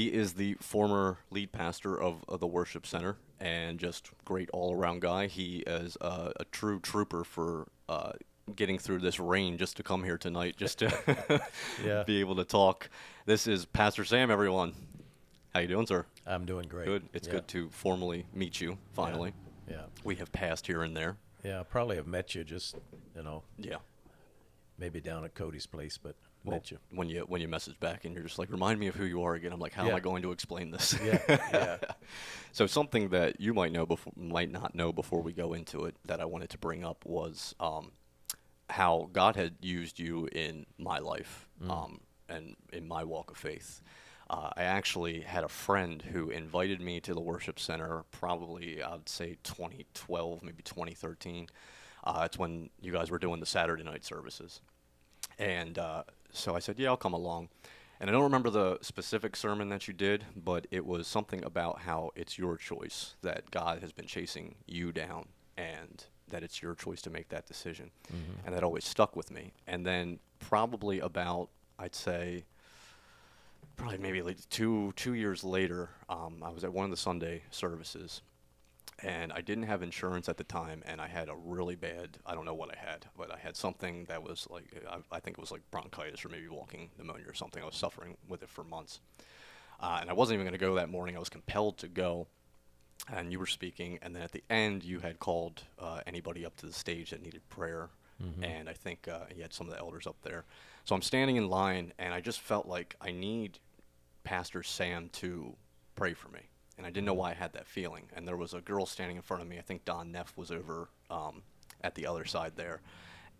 He is the former lead pastor of the worship center and just great all-around guy. He is a true trooper for getting through this rain just to come here tonight, just to Yeah, be able to talk. This is Pastor Sam, everyone. How you doing, sir? I'm doing great. Good. It's Yeah, good to formally meet you, yeah, finally. yeah, We have passed here and there. yeah. Probably have met you just, you know, Yeah. maybe down at Cody's place, but Well, met you. when you message back and you're just like, remind me of who you are again. I'm like, how am I Yeah, going to explain this? yeah, yeah. So something that you might not know before we go into it that I wanted to bring up was how God had used you in my life Mm. and in my walk of faith. I actually had a friend who invited me to the worship center probably, I'd say 2012, maybe 2013. It's when you guys were doing the Saturday night services. And so I said, yeah, I'll come along. And I don't remember the specific sermon that you did, but it was something about how it's your choice, that God has been chasing you down, and that it's your choice to make that decision. Hmm. And that always stuck with me. And then probably about, I'd say, probably maybe like two years later, I was at one of the Sunday services, and I didn't have insurance at the time, and I had a really bad, I don't know what I had, but I had something that was like, I think it was like bronchitis or maybe walking pneumonia or something. I was suffering with it for months. And I wasn't even going to go that morning. I was compelled to go, and you were speaking, and then at the end, you had called anybody up to the stage that needed prayer, Hmm. and I think you had some of the elders up there. So I'm standing in line, and I just felt like I need Pastor Sam to pray for me. And I didn't know Hmm. why I had that feeling. And there was a girl standing in front of me. I think Don Neff was over at the other side there.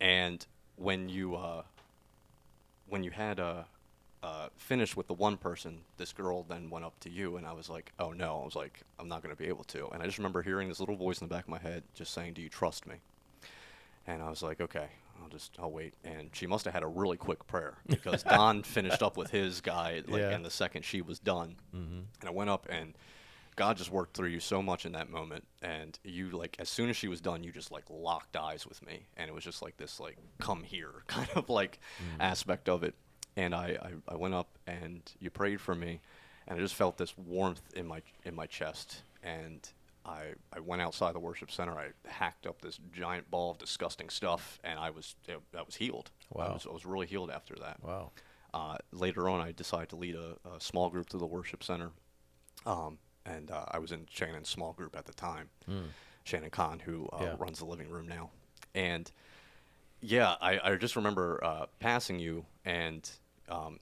And when you had finished with the one person, this girl then went up to you, and I was like, oh no. I was like, I'm not going to be able to. And I just remember hearing this little voice in the back of my head just saying, do you trust me? And I was like, okay, I'll wait. And she must have had a really quick prayer because Don finished up with his guy like Yeah. in the second she was done. Hmm. And I went up and God just worked through you so much in that moment. And you like as soon as she was done, you just like locked eyes with me. And it was just like this like come here kind of like Hmm. aspect of it. And I went up and you prayed for me and I just felt this warmth in my chest. And I went outside the worship center. I hacked up this giant ball of disgusting stuff, and I was healed. Wow. I was really healed after that. Wow. Later on, I decided to lead a small group to the worship center, and I was in Shannon's small group at the time, Mm. Shannon Kahn, who Yeah. runs the living room now. And yeah, I just remember passing you, and um,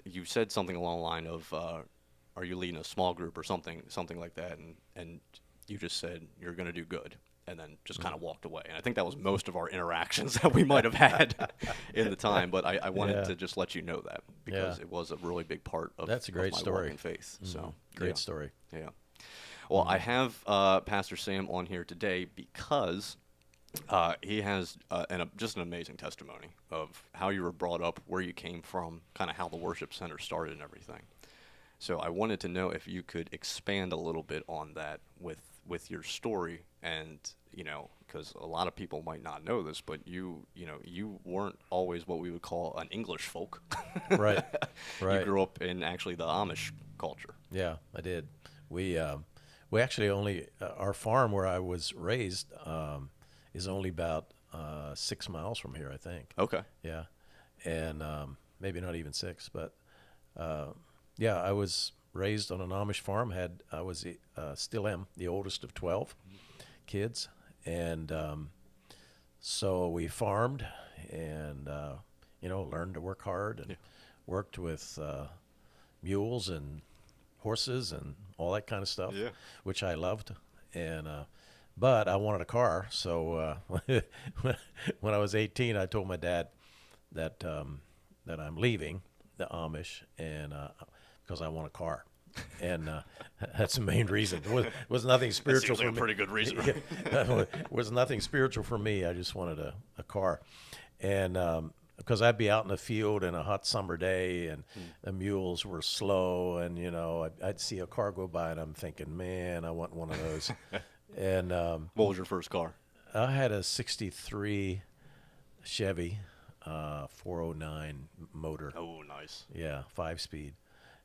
you said something along the line of, "Are you leading a small group or something like that?" And you just said you're going to do good, and then just kind Mm. of walked away. And I think that was most of our interactions that we might have had in the time. But I wanted Yeah. to just let you know that Yeah. because it was a really big part That's a of great my walk story. in faith. Hmm. So Great yeah, story. yeah. Well, I Hmm. have Pastor Sam on here today because he has just an amazing testimony of how you were brought up, where you came from, kind of how the worship center started and everything. So I wanted to know if you could expand a little bit on that with your story, and because a lot of people might not know this, but you weren't always what we would call an English folk. Right. You Right. grew up in actually the Amish culture. Yeah, I did. We actually only our farm where I was raised is only about 6 miles from here, I think. Okay. Yeah, and maybe not even six, but yeah, I was raised on an Amish farm. I was still am the oldest of 12 kids, and so we farmed and learned to work hard and Yeah. worked with mules and horses and all that kind of stuff, Yeah. which I loved. And but I wanted a car, so when I was 18, I told my dad that I'm leaving the Amish and because I want a car. And that's the main reason. It was nothing That spiritual seems like for a me. pretty good reason. It was nothing spiritual for me. I just wanted a car, and because I'd be out in the field in a hot summer day, and the mules were slow, and I'd see a car go by, and I'm thinking, man, I want one of those. And What was your first car? I had a '63 Chevy 409 motor. Oh, nice. Yeah, 5-speed.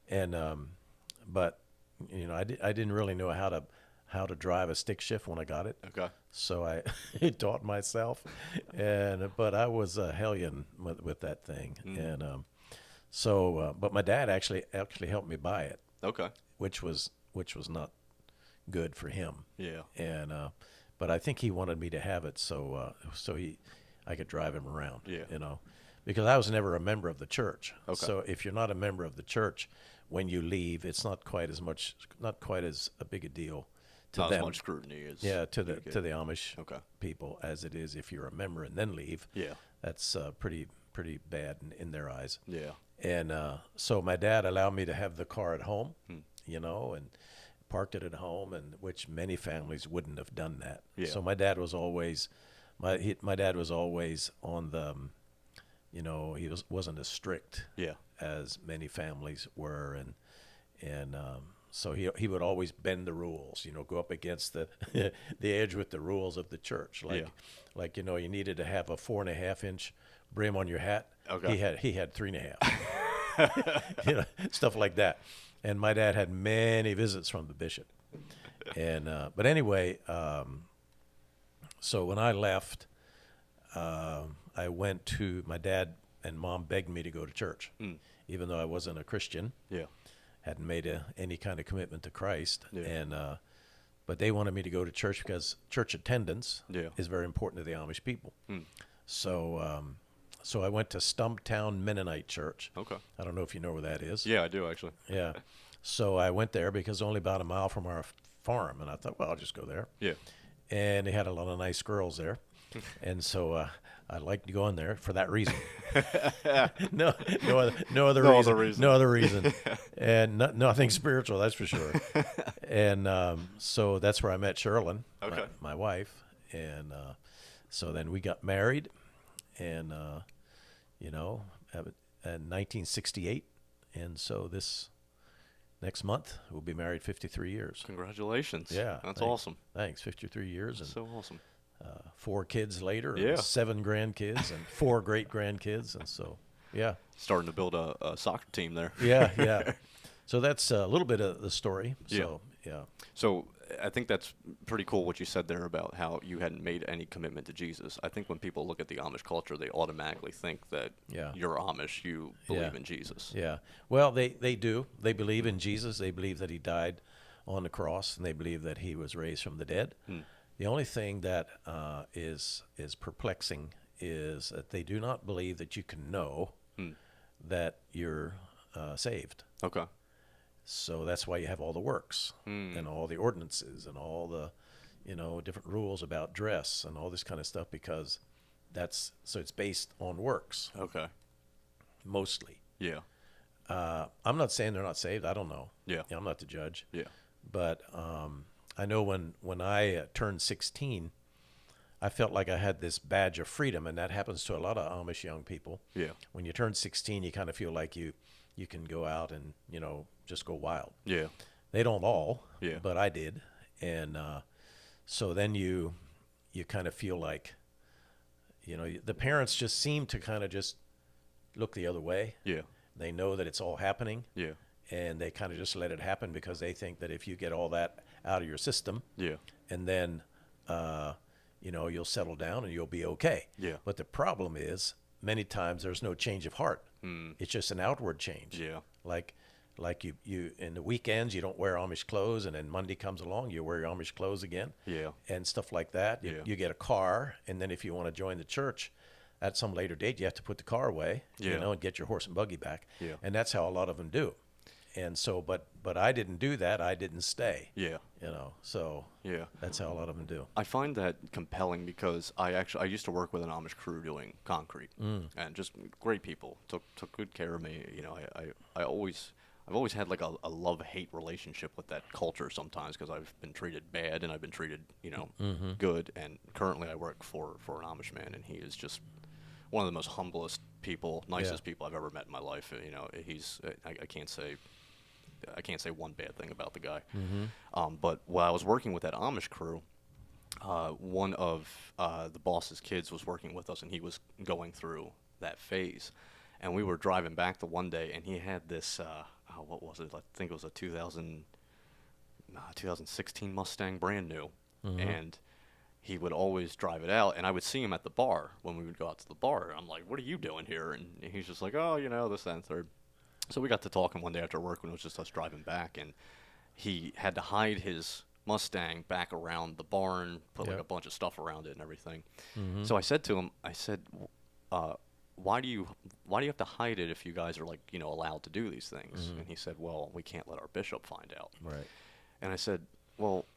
And but I didn't really know how to drive a stick shift when I got it. Okay. So I taught myself, but I was a hellion with that thing, and but my dad actually helped me buy it, Okay. which was not good for him, Yeah. and but I think he wanted me to have it so I could drive him around, Yeah. because I was never a member of the church. Okay. So if you're not a member of the church, when you leave, it's not quite as a big a deal to Not them. as much scrutiny as To you the get. Amish Okay. people as it is if you're a member and then leave. Yeah. That's pretty bad in their eyes. Yeah. And so my dad allowed me to have the car at home, Hmm. and parked it at home, and which many families wouldn't have done that. Yeah. So my dad was always my dad was always on the he wasn't as strict Yeah. as many families were, and so he would always bend the rules, go up against the the edge with the rules of the church, like you needed to have a 4.5-inch brim on your hat. Okay. He had 3.5, stuff like that. And my dad had many visits from the bishop, and but anyway, so when I left, I went to my dad and mom begged me to go to church, even though I wasn't a Christian, Yeah. hadn't made any kind of commitment to Christ, Yeah. and but they wanted me to go to church because church attendance Yeah. is very important to the Amish people. Hmm. So I went to Stumptown Mennonite Church. Okay. I don't know if you know where that is. Yeah, I do actually. Yeah. So I went there because only about a mile from our farm, and I thought, well, I'll just go there. Yeah. And they had a lot of nice girls there, and so I liked going there for that reason. no other reason. No other reason. And nothing spiritual, that's for sure. And so that's where I met Sherilyn, Okay. my wife, and so then we got married, and in 1968, and so this next month we'll be married 53 years. Congratulations. Yeah, That's thanks. awesome. Thanks, 53 years, and So awesome. 4 kids later, Yeah. and 7 grandkids, and 4 great grandkids, and so yeah, Starting to build a soccer team there. yeah. So that's a little bit of the story. So yeah. So I think that's pretty cool what you said there about how you hadn't made any commitment to Jesus. I think when people look at the Amish culture, they automatically think that you're Amish, you believe in Jesus. Yeah. Well, they do. They believe in Jesus. They believe that he died on the cross, and they believe that he was raised from the dead. The only thing that is perplexing is that they do not believe that you can know that you're saved. Okay. So that's why you have all the works and all the ordinances and all the, different rules about dress and all this kind of stuff, because it's based on works Okay. mostly. Yeah. I'm not saying they're not saved. I don't know. Yeah. I'm not the judge. Yeah. But I know when I turned 16, I felt like I had this badge of freedom, and that happens to a lot of Amish young people. Yeah. When you turn 16, you kind of feel like you can go out and just go wild. Yeah. They don't all, Yeah. but I did, and so then you kind of feel like the parents just seem to kind of just look the other way. Yeah. They know that it's all happening, Yeah. and they kind of just let it happen because they think that if you get all that out of your system, Yeah. and then you'll settle down and you'll be okay. Yeah. But the problem is many times there's no change of heart. It's just an outward change. Yeah. Like you in the weekends you don't wear Amish clothes, and then Monday comes along you wear your Amish clothes again. Yeah. And stuff like that. You get a car, and then if you want to join the church at some later date, you have to put the car away, Yeah. and get your horse and buggy back. Yeah. And that's how a lot of them do. And so, but I didn't do that. I didn't stay. Yeah. So Yeah. that's how a lot of them do. I find that compelling because I used to work with an Amish crew doing concrete, and just great people took good care of me. I've always had like a love-hate relationship with that culture sometimes, because I've been treated bad and I've been treated good. And currently I work for an Amish man, and he is just one of the most humblest people, nicest people I've ever met in my life. He's I can't say one bad thing about the guy. But while I was working with that Amish crew, one of the boss's kids was working with us, and he was going through that phase. And we were driving back the one day, and he had this, what was it? I think it was a 2016 Mustang, brand new, and he would always drive it out, and I would see him at the bar when we would go out to the bar. And I'm like, "What are you doing here?" And he's just like, "Oh, this, that, and third." So we got to talking one day after work when it was just us driving back, and he had to hide his Mustang back around the barn, put like Yep. a bunch of stuff around it and everything. Mm-hmm. So I said to him, I said, why do you have to hide it if you guys are, like, allowed to do these things? And he said, well, we can't let our bishop find out. Right. And I said, well,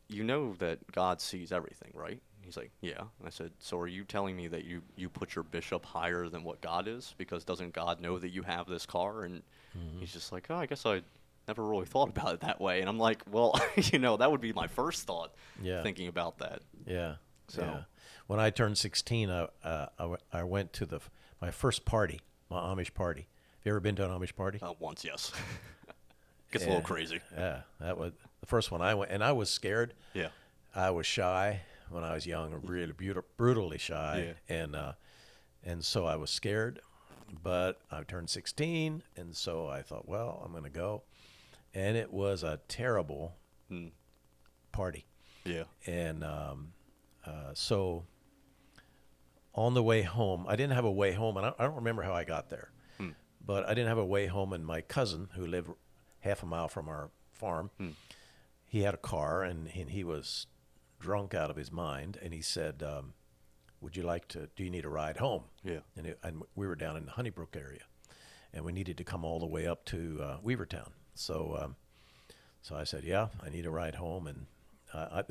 you know that God sees everything, right? He's like, yeah. And I said, so are you telling me that you put your bishop higher than what God is? Because doesn't God know that you have this car? And he's just like, oh, I guess I never really thought about it that way. And I'm like, well, that would be my first thought, Yeah. thinking about that. Yeah. So- Yeah. When I turned 16, I went to my first party, my Amish party. Have you ever been to an Amish party? Once, yes. Gets a little crazy. Yeah, that was the first one I went, and I was scared. Yeah. I was shy when I was young, really brutally shy, and so I was scared. But I turned 16, and so I thought, well, I'm going to go, and it was a terrible party. Yeah. And so on the way home, I didn't have a way home, and I don't remember how I got there, but I didn't have a way home, and my cousin, who lived half a mile from our farm, he had a car, and he was drunk out of his mind, and he said, do you need a ride home? Yeah. And we were down in the Honeybrook area, and we needed to come all the way up to Weavertown. So I said, yeah, I need a ride home, and I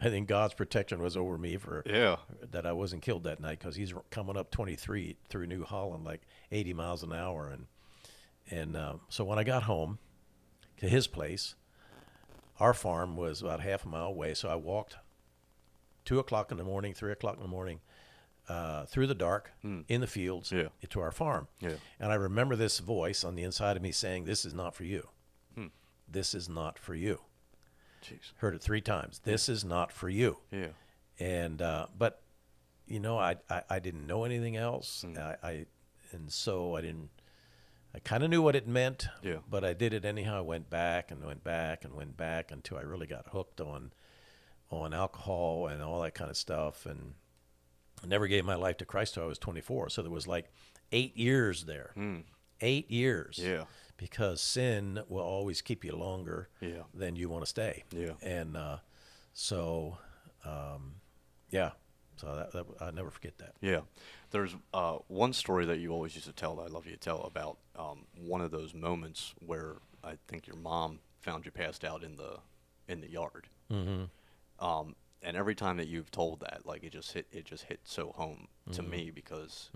think God's protection was over me that I wasn't killed that night, because he's coming up 23 through New Holland like 80 miles an hour, and so when I got home to his place, our farm was about half a mile away, so I walked 2 o'clock in the morning, 3 o'clock in the morning, through the dark, in the fields, to our farm. Yeah. And I remember this voice on the inside of me saying, "This is not for you. This is not for you." Jeez. Heard it 3 times. This is not for you. Yeah. And but I didn't know anything else. And so I kind of knew what it meant. Yeah. But I did it anyhow. I went back and went back and went back until I really got hooked on alcohol and all that kind of stuff. And I never gave my life to Christ till I was 24. So there was like 8 years there. 8 years. Yeah. Because sin will always keep you longer than you want to stay. Yeah. And so I'll never forget that. Yeah. There's one story that you always used to tell that I'd love you to tell about one of those moments where I think your mom found you passed out in the yard. Mm-hmm. And every time that you've told that, like, it just hit so home to me, because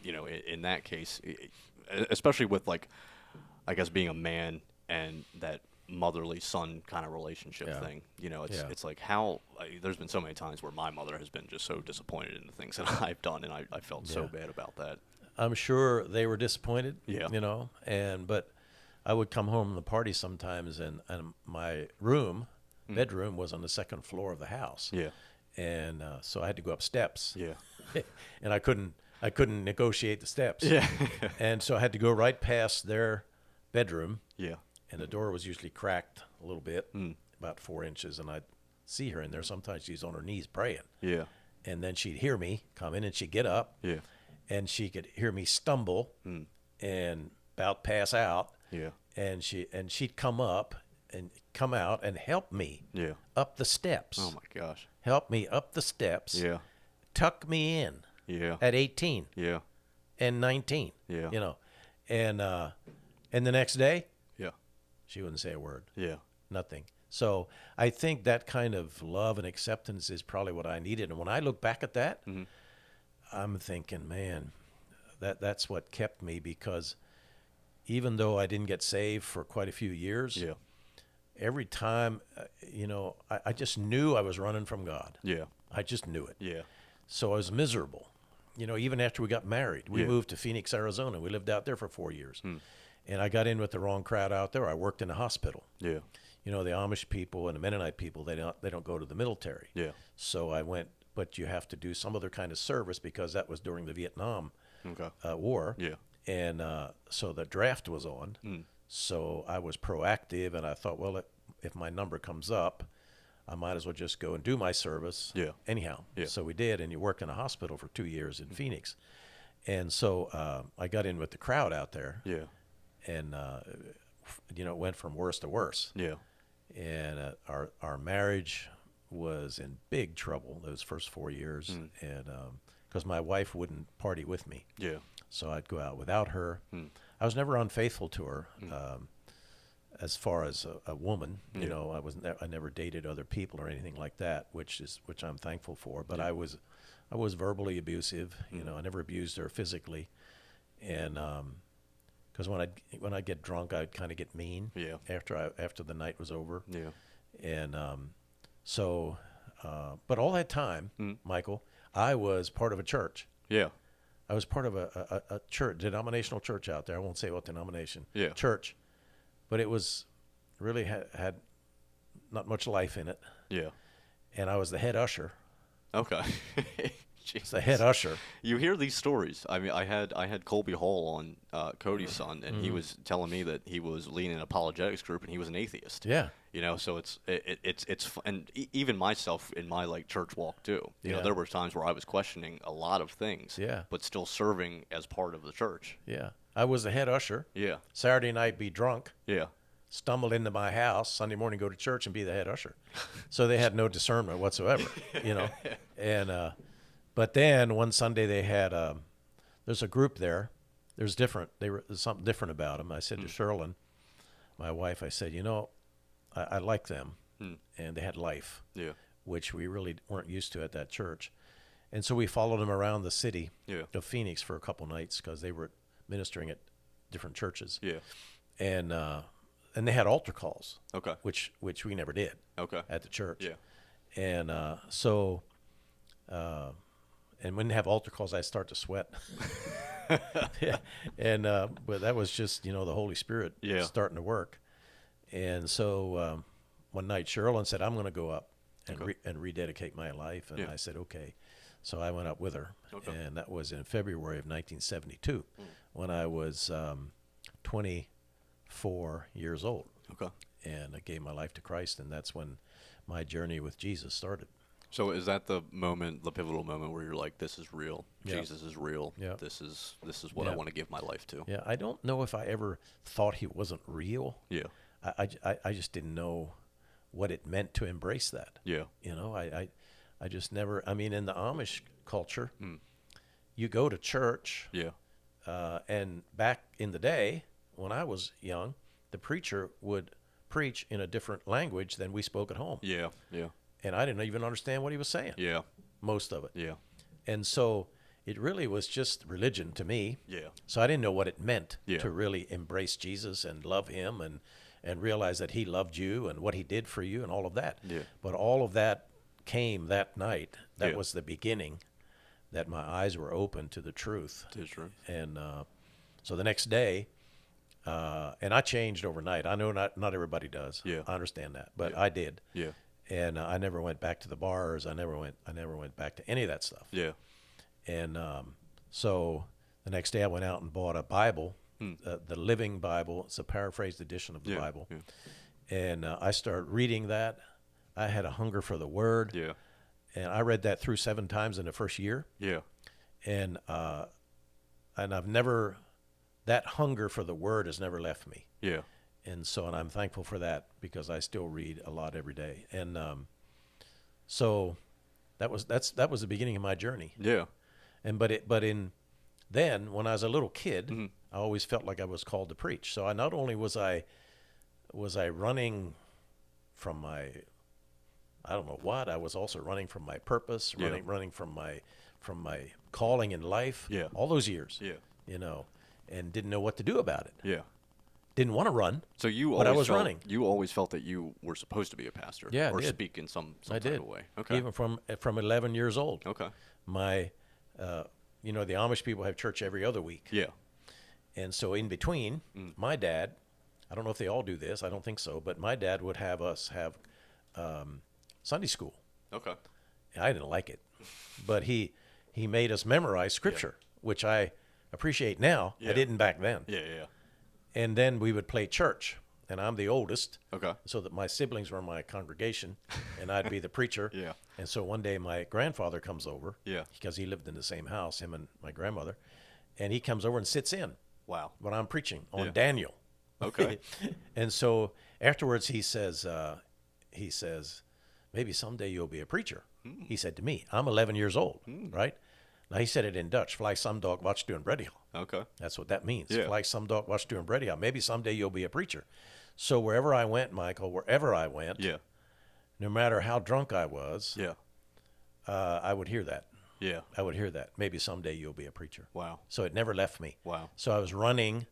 in that case, especially with, like, I guess being a man and that motherly son kind of relationship thing, it's like there's been so many times where my mother has been just so disappointed in the things that I've done, and I felt so bad about that. I'm sure they were disappointed. Yeah. But I would come home from the party sometimes, and my bedroom was on the second floor of the house. Yeah. And so I had to go up steps. Yeah. And I couldn't negotiate the steps. Yeah. And so I had to go right past their bedroom. Yeah. And the door was usually cracked a little bit, about 4 inches, and I'd see her in there. Sometimes she's on her knees praying. Yeah. And then she'd hear me come in, and she'd get up. Yeah. And she could hear me stumble and about pass out. Yeah. And she'd come up and come out and help me up the steps. Oh my gosh. Help me up the steps. Yeah. Tuck me in. Yeah. At 18 Yeah. and 19. Yeah. And the next day, Yeah. she wouldn't say a word. Yeah. Nothing. So I think that kind of love and acceptance is probably what I needed. And when I look back at that, I'm thinking, man, that's what kept me, because even though I didn't get saved for quite a few years, every time, I just knew I was running from God. Yeah. I just knew it. Yeah. So I was miserable. Even after we got married, we moved to Phoenix, Arizona. We lived out there for 4 years. And I got in with the wrong crowd out there. I worked in a hospital. Yeah. The Amish people and the Mennonite people, they don't go to the military. Yeah. So I went, but you have to do some other kind of service, because that was during the Vietnam Okay. War. Yeah. And so the draft was on. So I was proactive, and I thought, well, if my number comes up, I might as well just go and do my service anyhow. Yeah. So we did, and you work in a hospital for 2 years in Phoenix. And so I got in with the crowd out there. Yeah. And, it went from worse to worse. Yeah. And our marriage was in big trouble those first 4 years. And because my wife wouldn't party with me. Yeah. So I'd go out without her. I was never unfaithful to her. As far as a woman, I never dated other people or anything like that, which I'm thankful for. But I was verbally abusive. I never abused her physically, and because when I get drunk, I'd kind of get mean. Yeah. After the night was over. Yeah. And but all that time, Michael, I was part of a church. Yeah. I was part of a church, denominational church out there. I won't say what denomination. Yeah. Church. But it was really had not much life in it. Yeah. And I was the head usher. Okay. It's the head usher. You hear these stories. I mean, I had Colby Hall on, Cody's son, and he was telling me that he was leading an apologetics group, and he was an atheist. Yeah. So it's and even myself in my church walk too. There were times where I was questioning a lot of things. Yeah. But still serving as part of the church. Yeah. I was the head usher. Yeah. Saturday night, be drunk. Yeah. Stumble into my house. Sunday morning, go to church and be the head usher. So they had no discernment whatsoever. And but then one Sunday they had there's a group there. There's something different about them. I said to Sherlyn, my wife, I said, I like them, and they had life, which we really weren't used to at that church. And so we followed them around the city of Phoenix for a couple nights because they were ministering at different churches. Yeah. And they had altar calls. Okay. Which we never did. Okay. At the church. Yeah. And and when they have altar calls, I start to sweat. Yeah. And but that was just the Holy Spirit starting to work. And so one night, Sherlyn said, "I'm going to go up and rededicate my life." And I said, "Okay." So I went up with her, and that was in February of 1972, when I was 24 years old. Okay. And I gave my life to Christ, and that's when my journey with Jesus started. So is that the pivotal moment where you're like, "This is real. Yeah. Jesus is real. Yeah. This is what I want to give my life to." Yeah, I don't know if I ever thought he wasn't real. Yeah. I just didn't know what it meant to embrace that. Yeah. I just never. I mean, in the Amish culture, you go to church. Yeah. And back in the day when I was young, the preacher would preach in a different language than we spoke at home. Yeah. Yeah. And I didn't even understand what he was saying. Yeah. Most of it. Yeah. And so it really was just religion to me. Yeah. So I didn't know what it meant Yeah. to really embrace Jesus and love him and realize that he loved you and what he did for you and all of that. Yeah. But all of that came that night. That Yeah. was the beginning, that my eyes were open to the truth. To the truth. And so the next day, and I changed overnight. I know not everybody does. Yeah. I understand that, but Yeah. I did. Yeah. And I never went back to the bars. I never went back to any of that stuff. Yeah. And so the next day I went out and bought a Bible, the Living Bible. It's a paraphrased edition of the Bible. Yeah. And I started reading that. I had a hunger for the Word. Yeah. And I read that through 7 times in the first year. Yeah. And I've never, that hunger for the Word has never left me. Yeah. And I'm thankful for that, because I still read a lot every day. And so that was the beginning of my journey. Yeah. And then when I was a little kid, I always felt like I was called to preach. So I not only was I running from my, I don't know what, I was also running from my purpose, running from my calling in life. Yeah. All those years. Yeah. And didn't know what to do about it. Yeah. Didn't want to run. So but I was running. You always felt that you were supposed to be a pastor. Yeah, I or did. speak in some I type did. of way. Okay. Even from 11 years old. Okay. My, the Amish people have church every other week. Yeah. And so in between, my dad, I don't know if they all do this, I don't think so, but my dad would have us have Sunday school. Okay. And I didn't like it. But he made us memorize Scripture, which I appreciate now. Yeah. I didn't back then. Yeah, yeah. And then we would play church, and I'm the oldest. Okay. So that my siblings were in my congregation, and I'd be the preacher. Yeah. And so one day my grandfather comes over. Yeah. Because he lived in the same house, him and my grandmother, and he comes over and sits in Wow. when I'm preaching on Yeah. Daniel. Okay. And so afterwards he says, maybe someday you'll be a preacher. He said to me, I'm 11 years old, right? Now he said it in Dutch, fly some dog, watch du een bredia. Okay. That's what that means. Yeah. Fly some dog, watch du een bredia. Maybe someday you'll be a preacher. So wherever I went, Michael, wherever I went, Yeah. no matter how drunk I was, Yeah. I would hear that. Yeah. I would hear that. Maybe someday you'll be a preacher. Wow. So it never left me. Wow. So I was running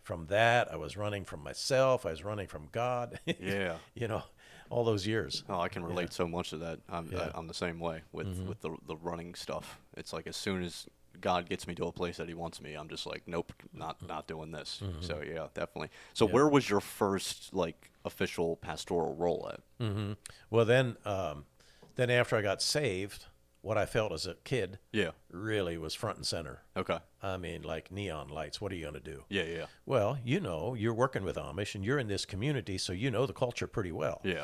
from that. I was running from myself. I was running from God. Yeah. You know, all those years. Oh, I can relate so much to that. Yeah. I'm the same way with the running stuff. It's like as soon as God gets me to a place that He wants me, I'm just like, nope, not doing this. So yeah, definitely. So where was your first like official pastoral role at? Well, then after I got saved, what I felt as a kid Yeah. really was front and center. Okay. I mean, like neon lights. What are you going to do? Yeah. Yeah. Well, you know, you're working with Amish and you're in this community, so you know the culture pretty well. Yeah.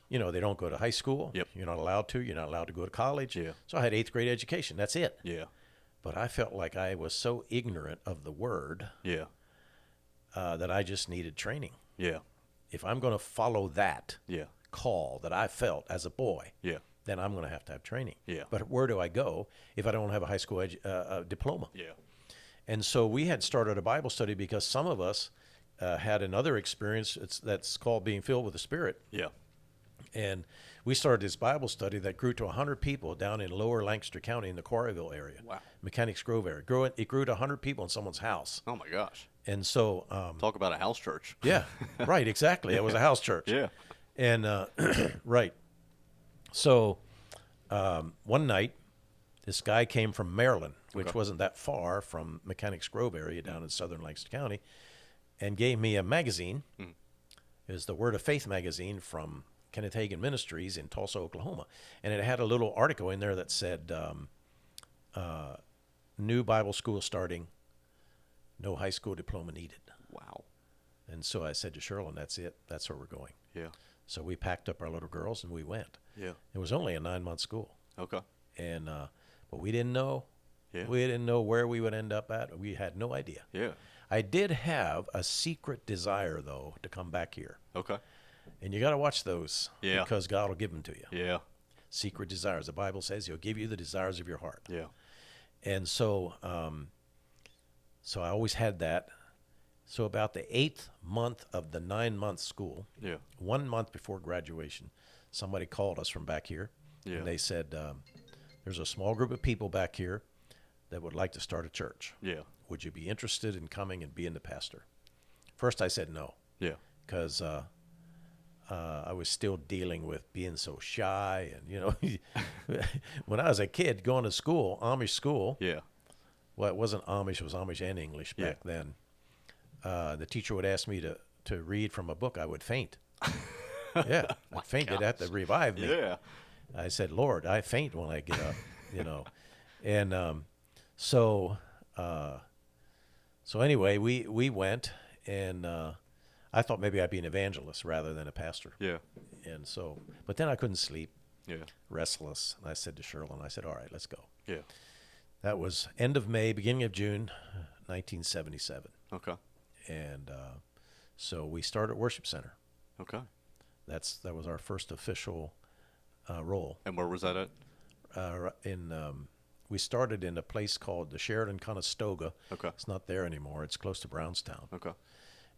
You know, they don't go to high school. Yep. You're not allowed to. You're not allowed to go to college. Yeah. So I had 8th grade education. That's it. Yeah. But I felt like I was so ignorant of the word Yeah. that I just needed training. Yeah. If I'm going to follow that Yeah. call that I felt as a boy, Yeah. then I'm going to have training. Yeah. But where do I go if I don't have a high school diploma? Yeah. And so we had started a Bible study because some of us had another experience that's called being filled with the Spirit. Yeah. And we started this Bible study that grew to 100 people down in lower Lancaster County in the Quarryville area. Wow. Mechanics Grove area. It grew to 100 people in someone's house. Oh my gosh. And so, Talk about a house church. yeah, right, exactly. It was a house church. Yeah. And, right. So, one night, this guy came from Maryland, which Okay. wasn't that far from Mechanics Grove area down in southern Lancaster County, and gave me a magazine. It was the Word of Faith magazine from Kenneth Hagin Ministries in Tulsa, Oklahoma. And it had a little article in there that said, new Bible school starting, no high school diploma needed. Wow. And so I said to Sherlin, that's it. That's where we're going. Yeah. So we packed up our little girls and we went. Yeah. It was only a 9-month school. Okay. And but we didn't know. Yeah. We didn't know where we would end up at. We had no idea. Yeah. I did have a secret desire, though, to come back here. Okay. And you got to watch those. Yeah. Because God will give them to you. Yeah. Secret desires. The Bible says He'll give you the desires of your heart. Yeah. And so, so I always had that. So about the 8th month of the 9-month school, Yeah. 1 month before graduation, somebody called us from back here. Yeah. And they said, there's a small group of people back here that would like to start a church. Yeah. Would you be interested in coming and being the pastor? First I said no, Yeah. because I was still dealing with being so shy. And, you know, when I was a kid going to school, Amish school, Yeah. well, it wasn't Amish, it was Amish and English back then. The teacher would ask me to read from a book. I would faint. Yeah, I'd faint. They'd have to revive me. Yeah. I said, Lord, I faint when I get up, you know. And so anyway, we went, and I thought maybe I'd be an evangelist rather than a pastor. Yeah. And so, but then I couldn't sleep, Yeah. restless. And I said to Sherlin, I said, all right, let's go. Yeah. That was end of May, beginning of June, 1977. Okay. And so we started Worship Center. Okay. That was our first official role. And where was that at? We started in a place called the Sheridan Conestoga. Okay. It's not there anymore. It's close to Brownstown. Okay.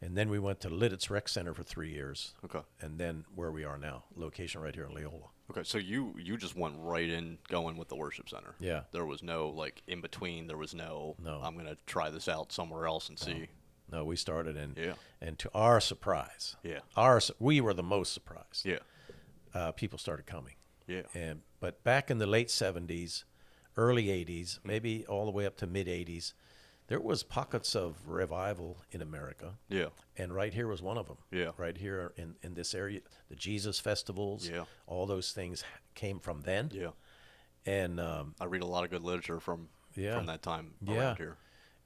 And then we went to Lidditz Rec Center for 3 years. Okay. And then where we are now, location right here in Leola. Okay. So you just went right in going with the worship center. Yeah. There was no like in between. There was no. No. I'm gonna try this out somewhere else and see. No, we started Yeah. and to our surprise, Yeah. we were the most surprised. Yeah. People started coming. Yeah. But back in the late 70s, early 80s, maybe all the way up to mid 80s, there was pockets of revival in America. Yeah. And right here was one of them. Yeah. Right here in this area, the Jesus festivals, Yeah. all those things came from then. Yeah. And I read a lot of good literature from Yeah. that time Yeah. around here.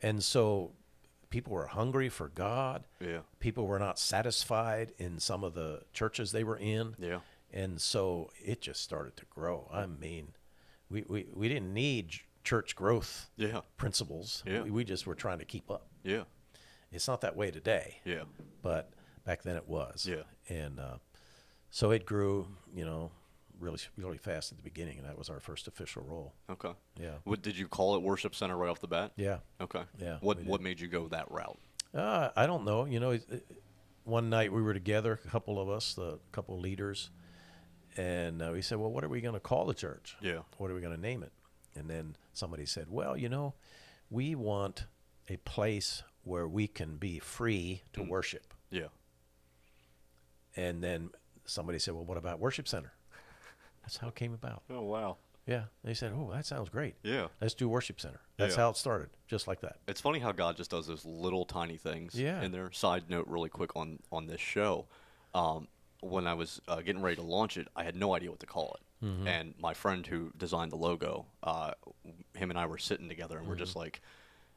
And so people were hungry for God. Yeah. People were not satisfied in some of the churches they were in. Yeah. And so it just started to grow. I mean, we didn't need church growth Yeah. principles. Yeah. We just were trying to keep up. Yeah. It's not that way today, Yeah. but back then it was. Yeah. And so it grew, really, really fast at the beginning, and that was our first official role. Okay. Yeah. What did you call it? Worship center right off the bat? Yeah. Okay. Yeah, What we did. What made you go that route? I don't know. One night we were together, a couple of us, a couple of leaders, and we said, well, what are we going to call the church? Yeah. What are we going to name it? And then somebody said, well, we want a place where we can be free to worship. Yeah. And then somebody said, well, what about worship center? That's how it came about. Oh wow. Yeah. They said, oh, that sounds great. Yeah. Let's do worship center. That's Yeah. how it started, just like that. It's funny how God just does those little tiny things. Yeah. In there. Side note, really quick on this show, when I was getting ready to launch it, I had no idea what to call it. Mm-hmm. And my friend who designed the logo, him and I were sitting together, and we're just like,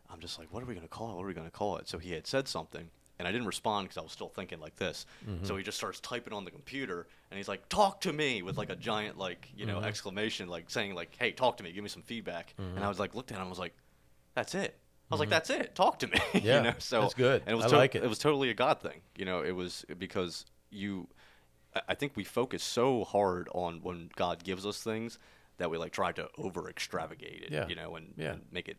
I'm just like, what are we gonna call it? What are we gonna call it? So he had said something, and I didn't respond because I was still thinking like this. So he just starts typing on the computer, and he's like, "Talk to me," with like a giant exclamation, like saying like, "Hey, talk to me, give me some feedback." And I was like, looked at him, I was like, "That's it." I was like, "That's it. Talk to me." Yeah, So that's good. And it was I like it. It was totally a God thing. It was because I think we focus so hard on when God gives us things that we like try to over extravagate it, Yeah. and make it,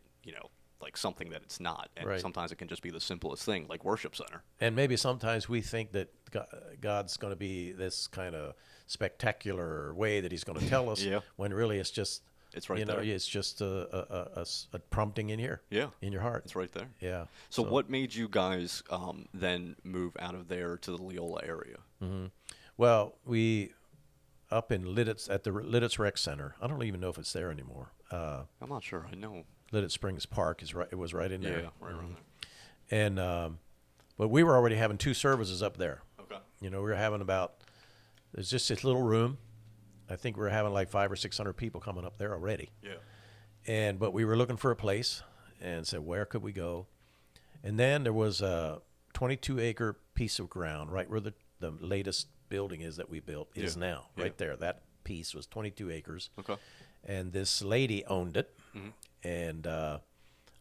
like something that it's not. And Right. sometimes it can just be the simplest thing, like worship center. And maybe sometimes we think that God's going to be this kind of spectacular way that he's going to tell us, Yeah. when really it's just, It's right there. it's just a prompting in here, Yeah. in your heart. It's right there. Yeah. So what made you guys then move out of there to the Leola area? Well, we up in Lidditz at the Lidditz Rec Center. I don't even know if it's there anymore. I'm not sure. I know. Lidditz Springs Park is right. It was right in there. Yeah, right around there. And but we were already having 2 services up there. Okay. We were having there's just this little room. I think we were having like 500 or 600 people coming up there already. Yeah. But we were looking for a place and said, where could we go? And then there was a 22-acre piece of ground right where the latest building is that we built is Yeah. now, right there. That piece was 22 acres. Okay. And this lady owned it, Mm-hmm. and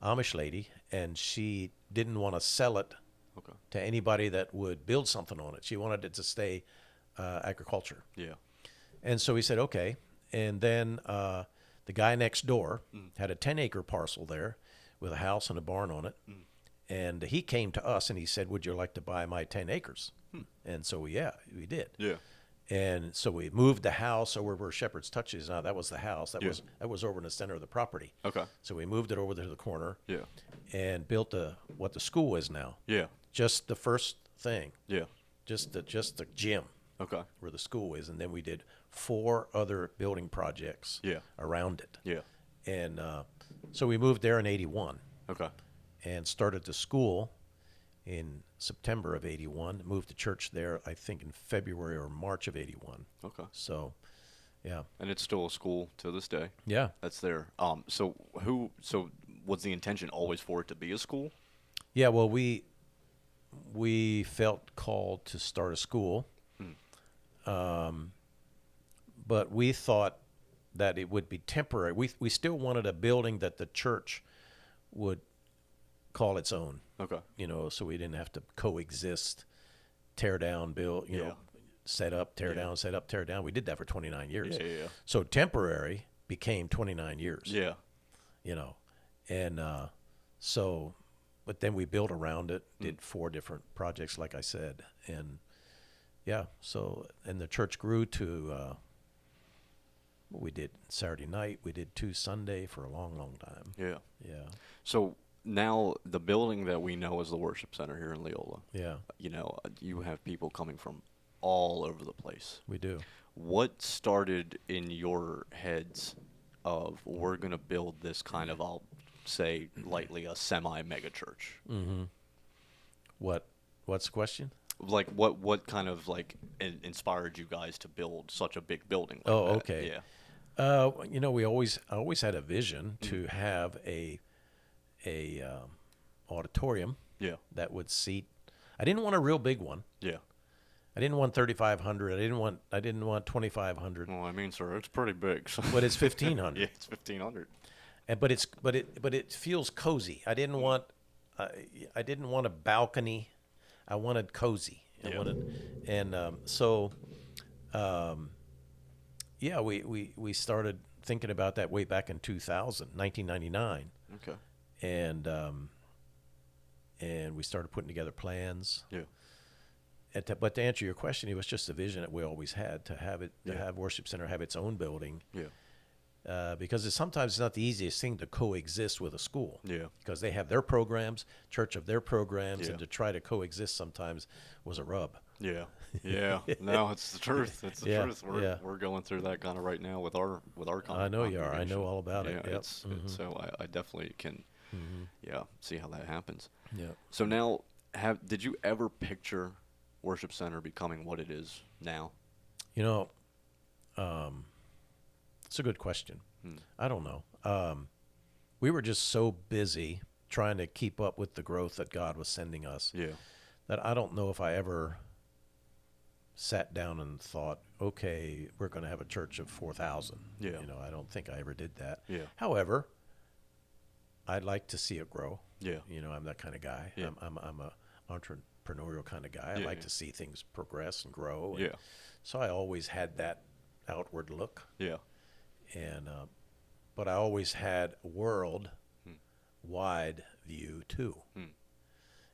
Amish lady, and she didn't want to sell it Okay. to anybody that would build something on it. She wanted it to stay agriculture. Yeah. And so we said, okay. And then the guy next door had a 10-acre parcel there with a house and a barn on it. And he came to us and he said, would you like to buy my 10 acres? And so, we did. Yeah. And so we moved the house over where Shepherd's Touch is now. That was the house. That Yeah. was over in the center of the property. Okay. So we moved it over to the corner Yeah. and built what the school is now. Yeah. Just the first thing, Yeah. just the gym Okay. where the school is, and then we did 4 other building projects Yeah. around it. Yeah. And so we moved there in 81 Okay. and started the school in September of 81. Moved to church there, I think, in February or March of 81. Okay. So, yeah. And it's still a school to this day. Yeah. That's there. So was the intention always for it to be a school? Yeah, well, we felt called to start a school. But we thought that it would be temporary. We still wanted a building that the church would call its own, Okay. so we didn't have to coexist, tear down, build, Yeah. set up, tear Yeah. down, set up, tear down. We did that for 29 years. Yeah, yeah, yeah. So temporary became 29 years. Yeah. And so, but then we built around it, did 4 different projects, like I said, and and the church grew to. We did Saturday night. We did 2 Sunday for a long, long time. Yeah. Yeah, So now the building that we know as the worship center here in Leola, yeah, you have people coming from all over the place. we do. What started in your heads of we're going to build this kind of, I'll say lightly, a semi-mega church? What's the question? Like what kind of like inspired you guys to build such a big building like Oh, that? okay. Yeah. I always had a vision to have a auditorium Yeah. that would seat. I didn't want a real big one. Yeah. I didn't want 3,500. I didn't want 2,500. Well, I mean, sir, it's pretty big. So. But it's 1,500. Yeah, it's 1,500. And but it feels cozy. I didn't want a balcony. I wanted cozy. Yeah. We started thinking about that way back in 1999, Okay. and we started putting together plans. Yeah. But to answer your question, it was just a vision that we always had to have it, to Yeah. have Worship Center have its own building. Yeah. Because sometimes it's not the easiest thing to coexist with a school. Yeah. Because they have their programs, church of their programs, Yeah. and to try to coexist sometimes was a rub. Yeah. Yeah. No, it's the truth. It's the Yeah, truth. yeah. We're going through that kind of right now with our I know you are. I congregation. know all about it. Yeah. Yep. It's so I definitely can. Yeah. See how that happens. Yeah. So now, did you ever picture Worship Center becoming what it is now? You know, it's a good question. I don't know. We were just so busy trying to keep up with the growth that God was sending us Yeah. that I don't know if I ever sat down and thought, okay, we're going to have a church of 4,000. Yeah. You know, I don't think I ever did that. Yeah. However, I'd like to see it grow. Yeah. You know, I'm that kind of guy. Yeah. I'm a entrepreneurial kind of guy. I Yeah, like yeah. to see things progress and grow. And Yeah. so I always had that outward look. Yeah. And but I always had a world-wide view too.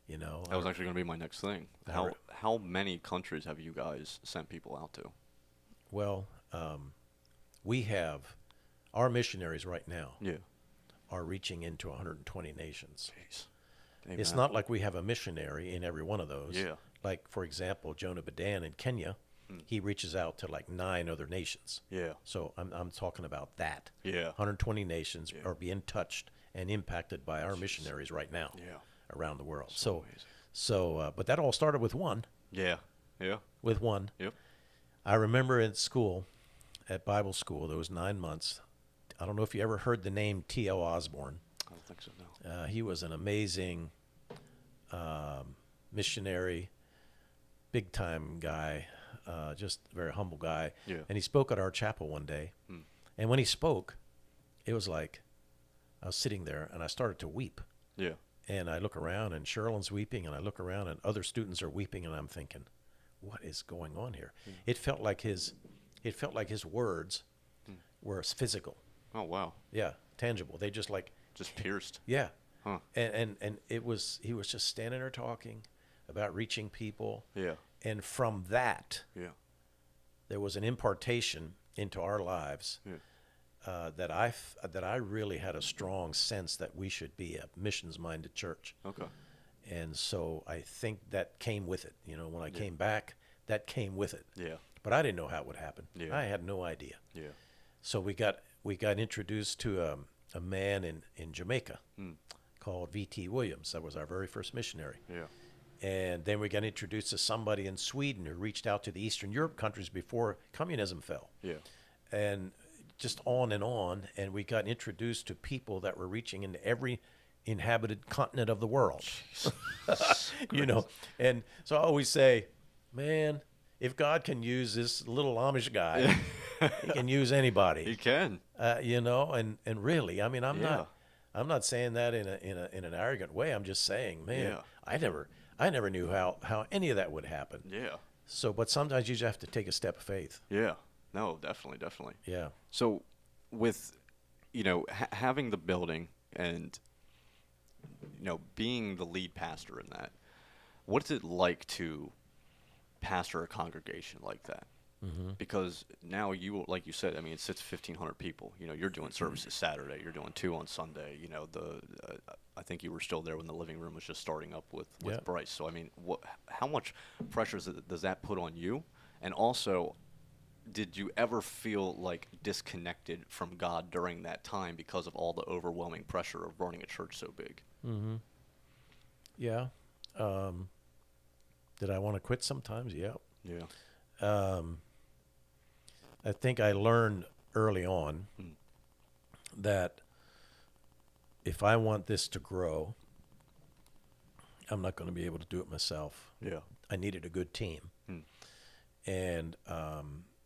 You know, That was actually going to be my next thing. Alright. How many countries have you guys sent people out to? well, we have our missionaries right now Yeah. are reaching into 120 nations. Jeez. It's Amen. not like we have a missionary in every one of those. Yeah. Like, for example, Jonah Badan in Kenya, he reaches out to like 9 other nations. Yeah. So I'm talking about that. Yeah. 120 nations Yeah. are being touched and impacted by our missionaries right now Yeah. around the world. So amazing. But that all started with one. Yeah. Yeah. Yep. I remember in school, at Bible school, those 9 months. I don't know if you ever heard the name T.L. Osborne. I don't think so, no. He was an amazing missionary, big time guy, just a very humble guy. Yeah. And he spoke at our chapel one day. And when he spoke, it was like I was sitting there and I started to weep. Yeah. And I look around and Sherilyn's weeping, and I look around and other students are weeping, and I'm thinking, what is going on here? It felt like his words were physical. Oh, wow. Yeah, tangible. They just like, Just pierced. yeah. Huh. And he was just standing there talking about reaching people. Yeah. And from that, Yeah. there was an impartation into our lives Yeah. that I really had a strong sense that we should be a missions-minded church. Okay. And so I think that came with it. You know, when I came back, that came with it. Yeah. But I didn't know how it would happen. Yeah. I had no idea. Yeah. So we got introduced to a man in Jamaica called V.T. Williams. That was our very first missionary. Yeah. And then we got introduced to somebody in Sweden who reached out to the Eastern Europe countries before communism fell. Yeah. And just on, and we got introduced to people that were reaching into every inhabited continent of the world. You know, and so I always say, man, if God can use this little Amish guy, he can use anybody. He can. You know, and really, I mean, I'm Yeah. not saying that in an arrogant way. I'm just saying, man, Yeah. I never knew how any of that would happen. Yeah. So, but sometimes you just have to take a step of faith. Yeah. No, definitely, definitely. Yeah. So, with, having the building and, being the lead pastor in that, what's it like to pastor a congregation like that? Because now like you said, I mean, it sits 1,500 people. You're doing services Saturday. You're doing 2 on Sunday. I think you were still there when the living room was just starting up with Yeah. Bryce. So, I mean, how much pressure does that put on you? And also, did you ever feel like disconnected from God during that time because of all the overwhelming pressure of running a church so big? Yeah. Did I want to quit sometimes? Yeah. Yeah. I think I learned early on that if I want this to grow, I'm not going to be able to do it myself. Yeah. I needed a good team. Hmm. And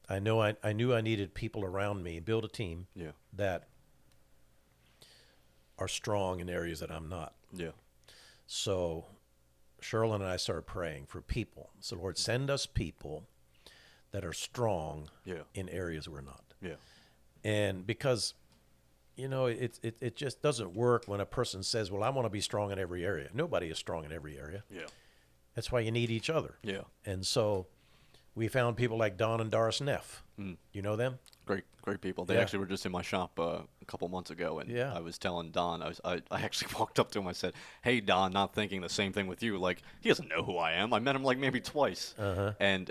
I knew I needed people around me, build a team Yeah. that are strong in areas that I'm not. Yeah. So Cheryl and I started praying for people. So Lord, send us people that are strong Yeah. in areas we're not. Yeah. And because, it just doesn't work when a person says, well, I want to be strong in every area. Nobody is strong in every area. Yeah. That's why you need each other. Yeah. And so we found people like Don and Doris Neff. Mm. You know them? Great people. They Yeah. actually were just in my shop a couple months ago, and Yeah. I was telling Don, I actually walked up to him. I said, "Hey, Don," not thinking the same thing with you. Like, he doesn't know who I am. I met him like maybe twice. Uh-huh. And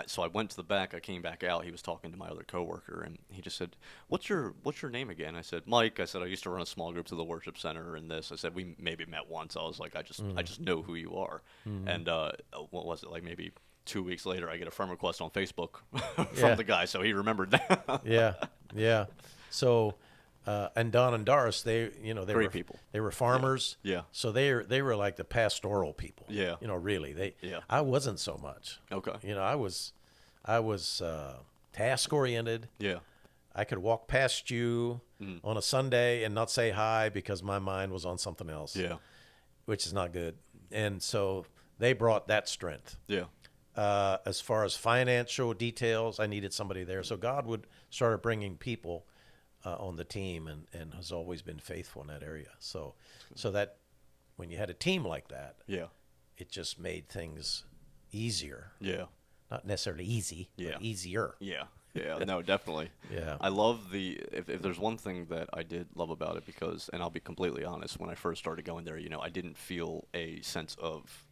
so I went to the back. I came back out. He was talking to my other coworker, and he just said, "What's your name again?" I said, "Mike." I said, "I used to run a small group to the worship center." And this, I said, "We maybe met once." I was like, "I just know who you are." And what was it, like maybe 2 weeks later, I get a friend request on Facebook from Yeah. the guy, so he remembered that. Yeah. Yeah. So, and Don and Doris, they Great were people. They were farmers. Yeah. So they were like the pastoral people. Yeah. Really. Yeah. I wasn't so much. Okay. I was task oriented. Yeah. I could walk past you on a Sunday and not say hi because my mind was on something else. Yeah. Which is not good. And so they brought that strength. Yeah. As far as financial details, I needed somebody there. So God would start bringing people on the team, and has always been faithful in that area. So that when you had a team like that, Yeah. it just made things easier. Yeah. Not necessarily easy, Yeah. but easier. Yeah. Yeah. No, definitely. Yeah. I love if there's one thing that I did love about it, because, and I'll be completely honest, when I first started going there, I didn't feel a sense of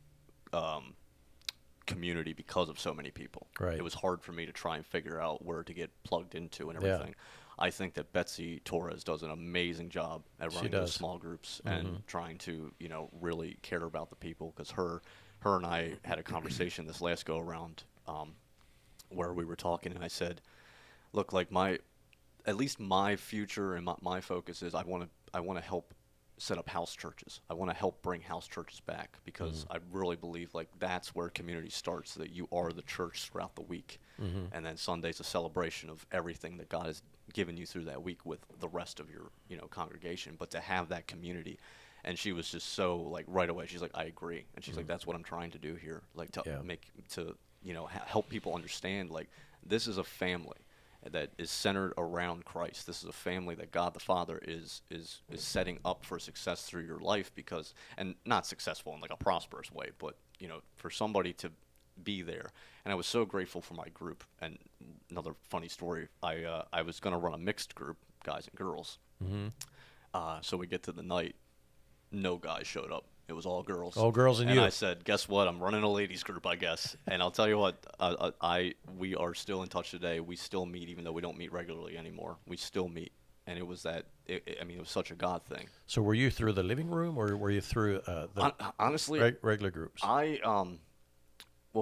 community because of so many people. Right. It was hard for me to try and figure out where to get plugged into and Yeah. everything. I think that Betsy Torres does an amazing job at She running those does. small groups and trying to, really care about the people, because her and I had a conversation this last go around where we were talking, and I said, look, like at least my future and my focus is I want to help set up house churches. I want to help bring house churches back, because I really believe like that's where community starts, that you are the church throughout the week. And then Sunday's a celebration of everything that God has given you through that week with the rest of your, congregation. But to have that community, and she was just so like right away, she's like, I agree. And she's like, that's what I'm trying to do here. Like to help people understand, like, this is a family that is centered around Christ. This is a family that God the Father is setting up for success through your life, because, and not successful in like a prosperous way, but for somebody to be there. And I was so grateful for my group. And another funny story, I was going to run a mixed group, guys and girls. So we get to the night, no guys showed up. It was all girls. All girls and you. I said, guess what? I'm running a ladies group, I guess. And I'll tell you what, we are still in touch today. We still meet, even though we don't meet regularly anymore. We still meet. And it was it was such a God thing. So were you through the living room, or were you through the honestly, regular groups?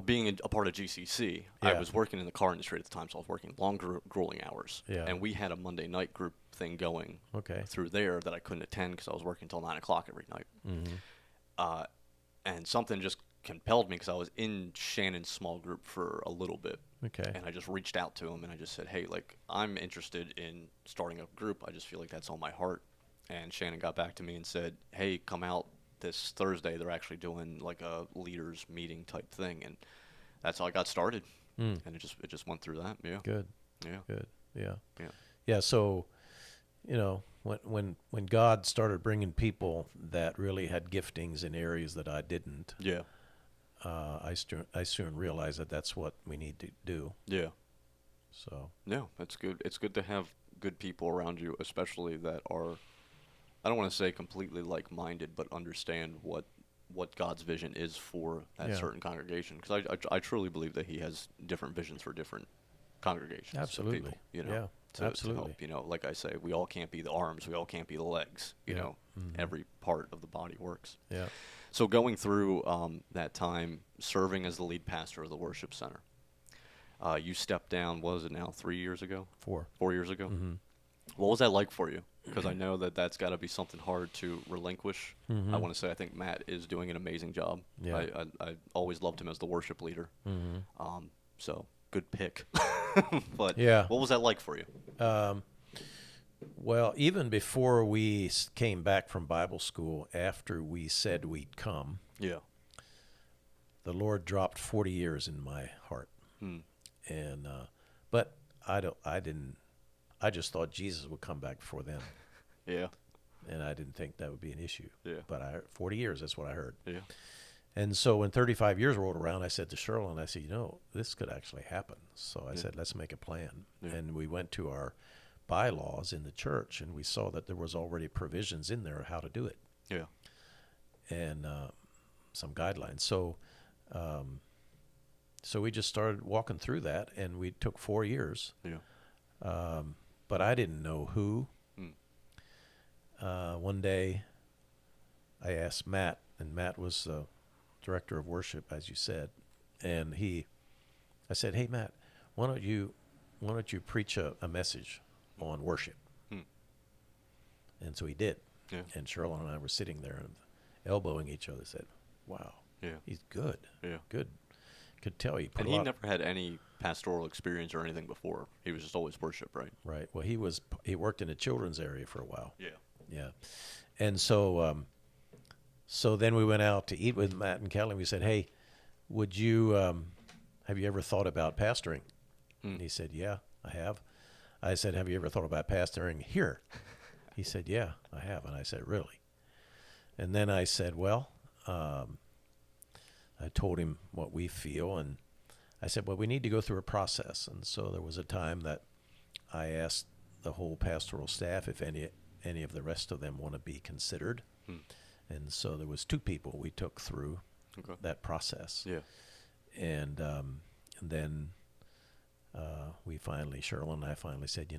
Being a part of GCC, Yeah. I was working in the car industry at the time, so I was working long, grueling hours. Yeah. And we had a Monday night group thing going Okay. through there that I couldn't attend because I was working until 9 o'clock every night. And something just compelled me, because I was in Shannon's small group for a little bit. Okay. And I just reached out to him and I just said, hey, like, I'm interested in starting a group. I just feel like that's on my heart. And Shannon got back to me and said, hey, come out this Thursday. They're actually doing like a leaders meeting type thing. And that's how I got started. And it just went through that. Yeah. Good. Yeah. Good. Yeah. Yeah. Yeah. So, when God started bringing people that really had giftings in areas that I didn't, Yeah. I soon realized that that's what we need to do. Yeah. So. No, that's good. It's good to have good people around you, especially that are, I don't want to say completely like-minded, but understand what God's vision is for that Yeah. certain congregation. Because I truly believe that He has different visions for different congregations. of Absolutely. people, Yeah. to Absolutely. help. Like I say, we all can't be the arms. We all can't be the legs. Yeah. Every part of the body works. Yeah. So going through that time, serving as the lead pastor of the worship center, you stepped down, what was it now, 3 years ago? 4. 4 years ago? Mm-hmm. What was that like for you? because I know that that's got to be something hard to relinquish. I want to say I think Matt is doing an amazing job. Yeah. I always loved him as the worship leader. So good pick. But Yeah. what was that like for you? Well, even before we came back from Bible school, after we said we'd come, Yeah. the Lord dropped 40 years in my heart. Hmm. And but I didn't. I just thought Jesus would come back before then, Yeah. and I didn't think that would be an issue. Yeah. But 40 years, that's what I heard. Yeah. And so when 35 years rolled around, I said to Cheryl, I said, this could actually happen. So I said, let's make a plan. Yeah. And we went to our bylaws in the church, and we saw that there was already provisions in there how to do it. Yeah. And some guidelines. So we just started walking through that, and we took 4 years. Yeah. But I didn't know who. One day, I asked Matt, and Matt was the director of worship, as you said, and I said, "Hey, Matt, why don't you preach a message on worship?" And so he did. Yeah. And Cheryl and I were sitting there and elbowing each other. Said, "Wow, Yeah. he's good. Yeah. Good. Could tell he put And a he lot." never had any pastoral experience or anything before. He was just always worship, right? Right. Well, he worked in the children's area for a while. Yeah. Yeah. And so then we went out to eat with Matt and Kelly. And we said, "Hey, would you have you ever thought about pastoring?" And he said, "Yeah, I have." I said, "Have you ever thought about pastoring here?" He said, "Yeah, I have." And I said, "Really?" And then I said, "Well," I told him what we feel, and I said, "Well, we need to go through a process." And so there was a time that I asked the whole pastoral staff if any of the rest of them want to be considered. And so there was 2 people we took through that process. Yeah. And then Cheryl and I finally said,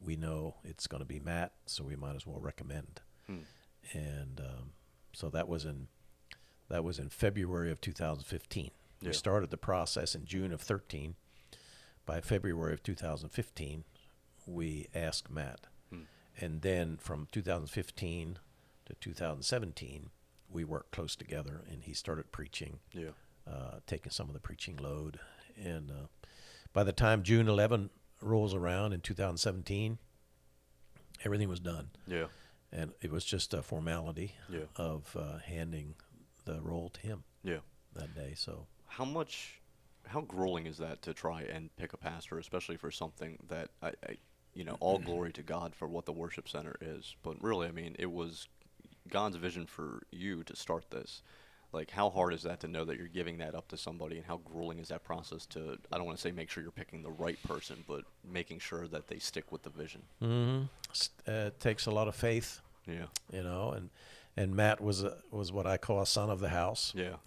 we know it's going to be Matt, so we might as well recommend. And so that was in February of 2015. Yeah. We started the process in June of 13. By February of 2015, we asked Matt. And then from 2015 to 2017, we worked close together, and he started preaching, Yeah. taking some of the preaching load. And by the time June 11 rolls around in 2017, everything was done. Yeah. And it was just a formality Yeah. of handing the role to him Yeah. that day. So How grueling is that to try and pick a pastor, especially for something that all glory to God for what the worship center is, but really, I mean, it was God's vision for you to start this. Like, how hard is that to know that you're giving that up to somebody, and how grueling is that process to, I don't want to say make sure you're picking the right person, but making sure that they stick with the vision? it takes a lot of faith, Yeah. and Matt was what I call a son of the house. Yeah.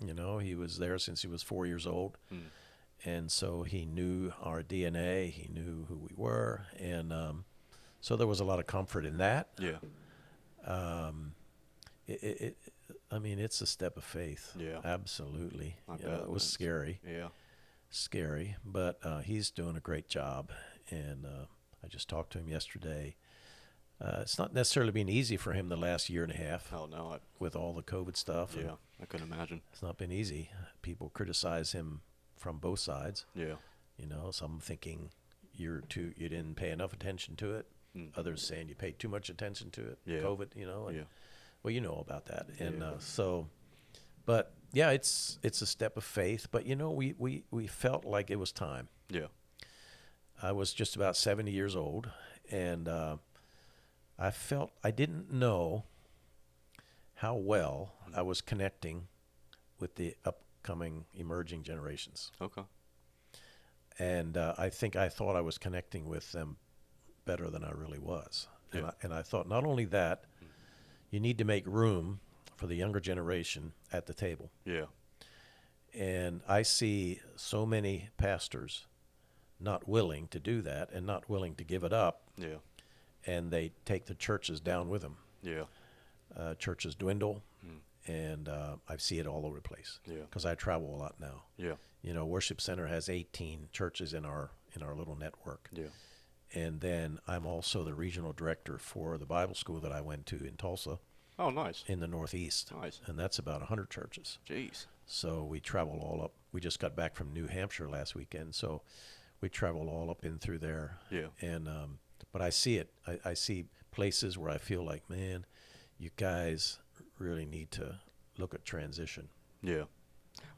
He was there since he was 4 years old. And so he knew our DNA, he knew who we were, and so there was a lot of comfort in that. Yeah. It's a step of faith. Yeah. Absolutely. I bet It was scary, Yeah. but he's doing a great job, and I just talked to him yesterday. It's not necessarily been easy for him the last year and a half Oh, no. with all the COVID stuff. and Yeah. I couldn't imagine. It's not been easy. People criticize him from both sides. Yeah. Some thinking you didn't pay enough attention to it. Others saying you paid too much attention to it. Yeah. COVID, and, Yeah. well, you know about that. And Yeah. but yeah, it's a step of faith. But we felt like it was time. Yeah. I was just about 70 years old, and I felt I didn't know how well I was connecting with the upcoming emerging generations. Okay. And I think I thought I was connecting with them better than I really was. Yeah. And I thought not only that, you need to make room for the younger generation at the table. Yeah. And I see so many pastors not willing to do that and not willing to give it up, Yeah. and they take the churches down with them. Yeah. Churches dwindle, and I see it all over the place. Yeah. Because I travel a lot now. Yeah. Worship Center has 18 churches in our little network. Yeah. And then I'm also the regional director for the Bible school that I went to in Tulsa Oh, nice. in the Northeast. Nice. And that's about 100 churches. Jeez. So we travel all up. We just got back from New Hampshire last weekend. So we travel all up in through there. Yeah. And, but I see it. I see places where I feel like, man, you guys really need to look at transition. Yeah.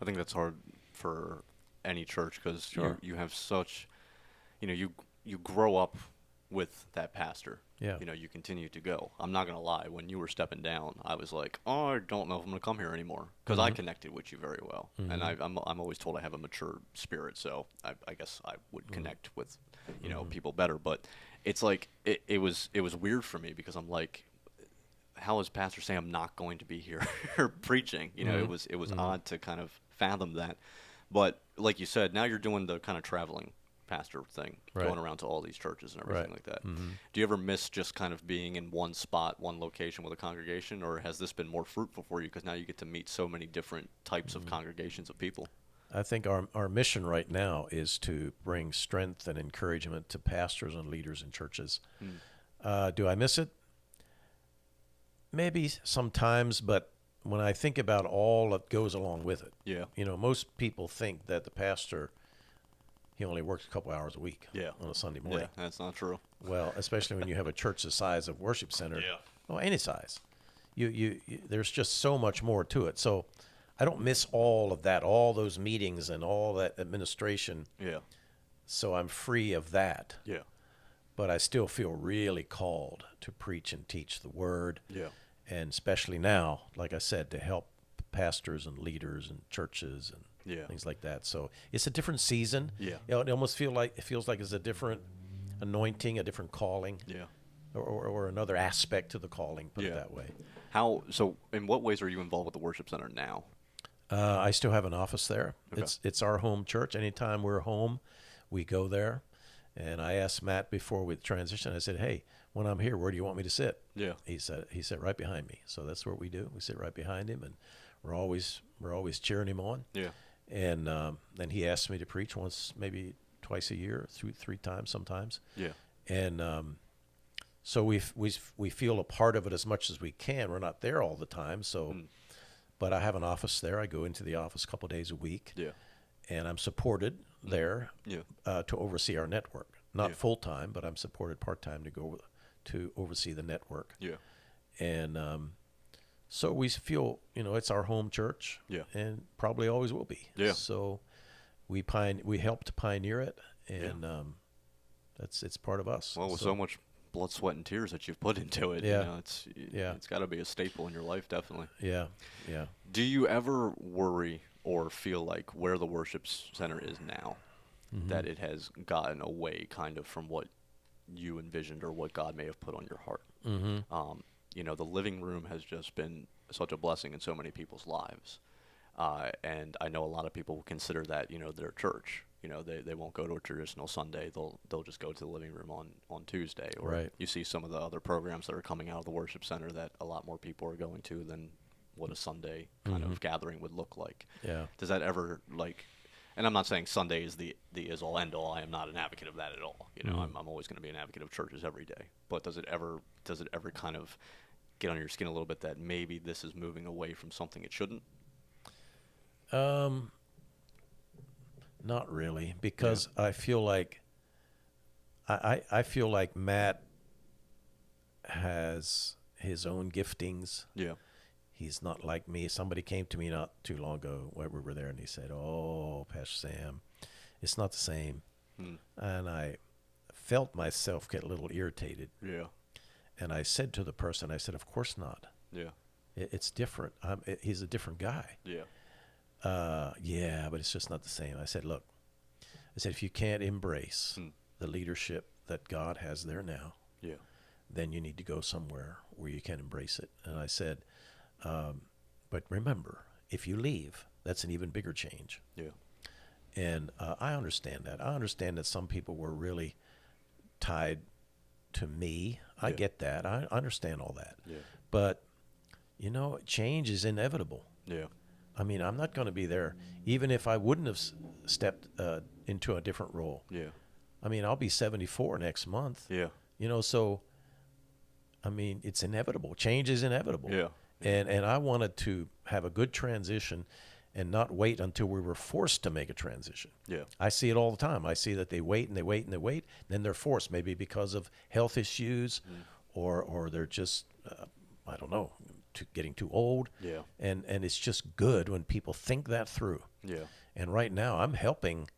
I think that's hard for any church because Sure. you have such, you grow up with that pastor. Yeah. You continue to go. I'm not going to lie. When you were stepping down, I was like, oh, I don't know if I'm going to come here anymore because I connected with you very well. And I'm always told I have a mature spirit. So I guess I would connect with, people better. But it's like, it was weird for me because I'm like, how is Pastor Sam not going to be here preaching? It was odd to kind of fathom that. But like you said, now you're doing the kind of traveling pastor thing, Right. going around to all these churches and everything Right. like that. Do you ever miss just kind of being in one spot, one location with a congregation, or has this been more fruitful for you because now you get to meet so many different types of congregations of people? I think our mission right now is to bring strength and encouragement to pastors and leaders in churches. Do I miss it? Maybe sometimes, but when I think about all that goes along with it, Yeah. Most people think that the pastor, he only works a couple hours a week Yeah. on a Sunday morning. Yeah, that's not true. Well, especially when you have a church the size of Worship Center, Yeah. well, any size, you there's just so much more to it. So I don't miss all of that, all those meetings and all that administration. Yeah. So I'm free of that, Yeah. but I still feel really called to preach and teach the word. Yeah. And especially now, like I said, to help pastors and leaders and churches and Yeah. things like that. So it's a different season. Yeah. It almost feels like it's a different anointing, a different calling, Yeah. or another aspect to the calling. Put it Yeah. that way. So in what ways are you involved with the worship center now? I still have an office there. Okay. It's our home church. Anytime we're home, we go there. And I asked Matt before we transitioned. I said, "Hey, when I'm here, where do you want me to sit?" Yeah. He said right behind me. So that's what we do. We sit right behind him, and we're always cheering him on. Yeah. And then he asked me to preach once, maybe twice a year, three times sometimes. Yeah. And so we feel a part of it as much as we can. We're not there all the time. So, but I have an office there. I go into the office a couple days a week. Yeah. And I'm supported there Yeah. to oversee our network. Not Yeah. full time, but I'm supported part time to oversee the network. Yeah. And so we feel, it's our home church. Yeah. And probably always will be. Yeah. So we helped pioneer it, and it's part of us. Well, with so much blood, sweat, and tears that you've put into it, Yeah. it's got to be a staple in your life, definitely. Yeah. Do you ever worry or feel like where the worship center is now, that it has gotten away kind of from what you envisioned or what God may have put on your heart? The living room has just been such a blessing in so many people's lives. And I know a lot of people consider that, their church. They won't go to a traditional Sunday. They'll just go to the living room on Tuesday. Or Right. you see some of the other programs that are coming out of the worship center that a lot more people are going to than what a Sunday kind of gathering would look like. Yeah. Does that ever and I'm not saying Sunday is the is all end all. I am not an advocate of that at all. I'm always going to be an advocate of churches every day. But does it ever kind of get on your skin a little bit that maybe this is moving away from something it shouldn't? Not really, because I feel like I feel like Matt has his own giftings. Yeah. He's not like me. Somebody came to me not too long ago while we were there, and he said, "Oh, Pastor Sam, it's not the same." And I felt myself get a little irritated. Yeah. And I said to the person, I said, "Of course not. Yeah. It's different. He's a different guy." Yeah. Yeah, but it's just not the same. I said, "Look," I said, "if you can't embrace the leadership that God has there now, Yeah. then you need to go somewhere where you can embrace it." And I said, "But remember, if you leave, that's an even bigger change." Yeah. And I understand that. I understand that some people were really tied to me. I get that. I understand all that. Yeah. But, change is inevitable. Yeah. I mean, I'm not going to be there, even if I wouldn't have stepped into a different role. Yeah. I mean, I'll be 74 next month. Yeah. So I mean, it's inevitable. Change is inevitable. Yeah. And I wanted to have a good transition and not wait until we were forced to make a transition. Yeah. I see it all the time. I see that they wait and they wait and they wait, then they're forced, maybe because of health issues, or they're just I don't know, getting too old. Yeah. And it's just good when people think that through. Yeah. And right now, I'm helping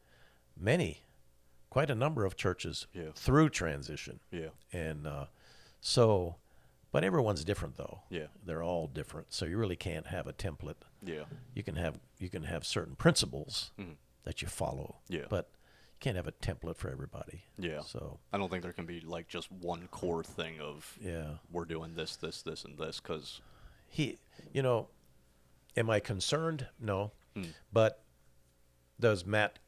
quite a number of churches Yeah. through transition. Yeah. And but everyone's different, though. Yeah. They're all different, so you really can't have a template. Yeah. You can have certain principles that you follow. Yeah. But you can't have a template for everybody. Yeah. So I don't think there can be like just one core thing of we're doing this, this, this, and this, because am I concerned? No. But does Matt,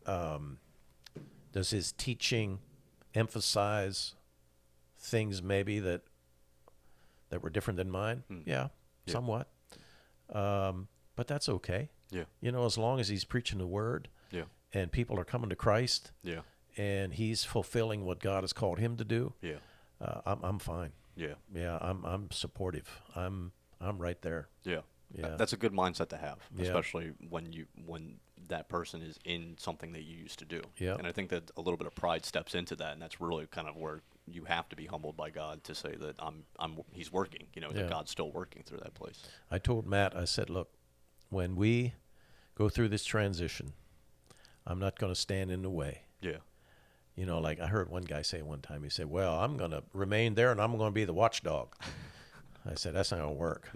does his teaching emphasize things maybe that were different than mine? Yeah, somewhat. But that's okay. Yeah. As long as he's preaching the word Yeah. and people are coming to Christ Yeah. and he's fulfilling what God has called him to do, Yeah. I'm fine. Yeah. Yeah, I'm supportive. I'm right there. Yeah. Yeah. That's a good mindset to have, Yeah. especially when that person is in something that you used to do. Yeah. And I think that a little bit of pride steps into that, and that's really kind of where you have to be humbled by God to say that he's working, that God's still working through that place. I told Matt, I said, look, when we go through this transition, I'm not going to stand in the way. Yeah. Like I heard one guy say one time, he said, well, I'm going to remain there and I'm going to be the watchdog. I said, that's not going to work.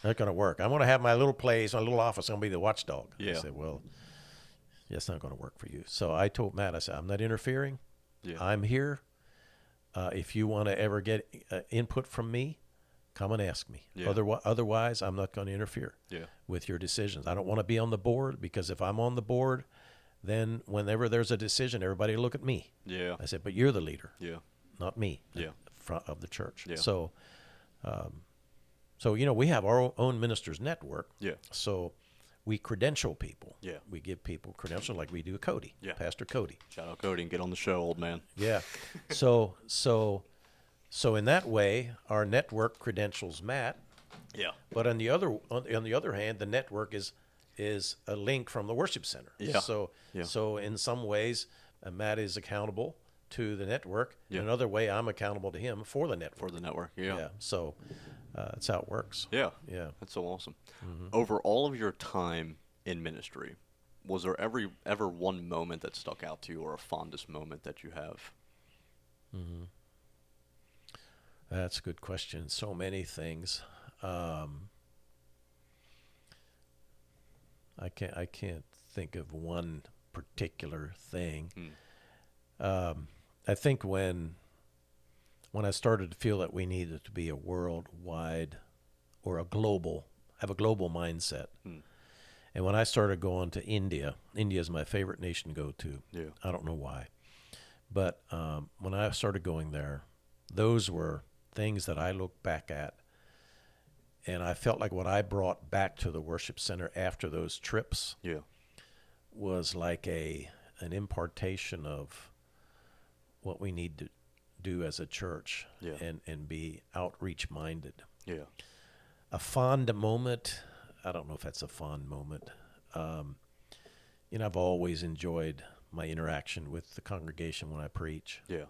Not going to work. I'm going to have my little place, my little office. I'm going to be the watchdog. Yeah. I said, well, that's not going to work for you. So I told Matt, I said, I'm not interfering. Yeah. I'm here. If you want to ever get input from me, come and ask me. Yeah. Otherwise, I'm not going to interfere with your decisions. I don't want to be on the board, because if I'm on the board, then whenever there's a decision, everybody will look at me. Yeah. I said, but you're the leader, Yeah. not me, Yeah. of the church. Yeah. So, we have our own ministers network. Yeah. So we credential people. Yeah. We give people credential like we do Cody, Yeah. Pastor Cody. Shout out Cody and get on the show, old man. Yeah. So in that way, our network credentials Matt. Yeah. But on the other hand, the network is a link from the worship center. Yeah. So in some ways, Matt is accountable to the network. Yeah. In another way, I'm accountable to him for the network. For the network. Yeah. Yeah. So that's how it works. Yeah. Yeah. That's so awesome. Over all of your time in ministry, was there ever one moment that stuck out to you, or a fondest moment that you have? That's a good question. So many things. I can't think of one particular thing. I think when I started to feel that we needed to be a worldwide or have a global mindset. And when I started going to India is my favorite nation to go to. Yeah. I don't know why. But when I started going there, those were things that I look back at, and I felt like what I brought back to the worship center after those trips was like an impartation of what we need to do as a church and be outreach minded. Yeah. A fond moment, I don't know if that's a fond moment. I've always enjoyed my interaction with the congregation when I preach. Yeah.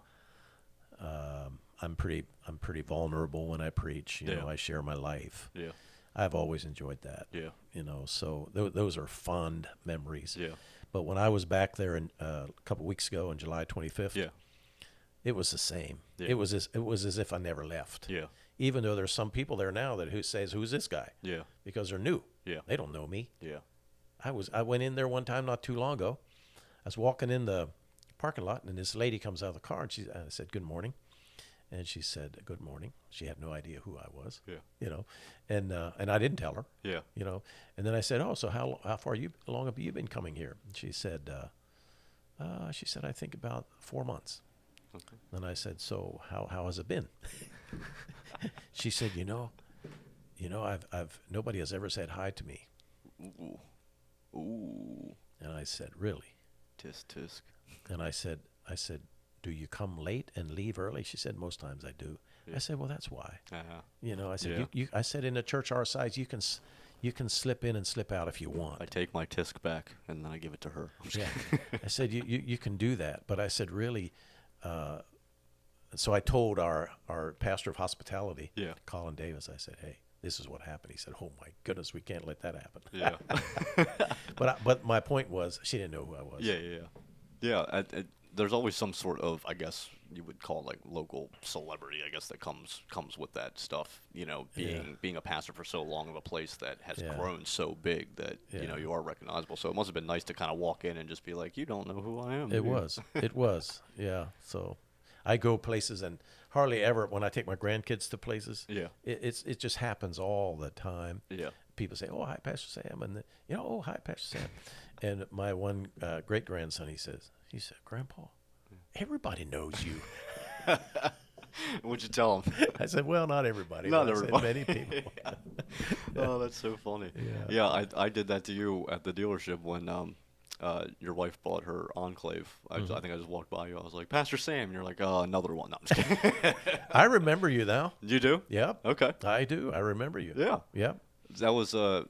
I'm pretty vulnerable when I preach. You know, Yeah. I share my life. Yeah. I've always enjoyed that. Yeah. So those are fond memories. Yeah. But when I was back there a couple weeks ago on July 25th, Yeah. it was the same. Yeah. It was as if I never left. Yeah. Even though there's some people there now who says, "Who's this guy?" Yeah. Because they're new. Yeah. They don't know me. Yeah. I went in there one time not too long ago. I was walking in the parking lot, and this lady comes out of the car, and I said, "Good morning." And she said, "Good morning." She had no idea who I was. Yeah. And I didn't tell her. Yeah. And then I said, "Oh, so how long have you been coming here?" And she said, I think about 4 months. Okay. And I said, "So how has it been?" She said, I've nobody has ever said hi to me." Ooh. Ooh. And I said, "Really?" Tisk tisk. And I said, I said, do you come late and leave early? She said, most times I do. Yeah. I said, well, that's why. I said, Yeah. I said, in a church our size, you can slip in and slip out if you want. I take my tisk back and then I give it to her. Yeah. I said, you can do that. But I said, really, so I told our pastor of hospitality, Yeah. Colin Davis, I said, hey, this is what happened. He said, oh, my goodness, we can't let that happen. Yeah. But my point was, she didn't know who I was. Yeah. There's always some sort of, I guess you would call like local celebrity, I guess, that comes with that stuff. Being a pastor for so long of a place that has grown so big that you are recognizable. So it must have been nice to kind of walk in and just be like, you don't know who I am. It was. Yeah. So I go places and hardly ever when I take my grandkids to places. Yeah. It just happens all the time. Yeah. People say, "Oh, hi, Pastor Sam," and "Oh, hi, Pastor Sam." And my one great grandson, he said, "Grandpa, everybody knows you." What'd you tell him? I said, "Well, not everybody. Not but everybody. I said many people." Oh, that's so funny. Yeah. I did that to you at the dealership when your wife bought her Enclave. I think I just walked by you. I was like, Pastor Sam. And you're like, another one. No, I'm just kidding. I remember you now. You do? Yep. Okay. I do. I remember you. Yeah. Yep. That was that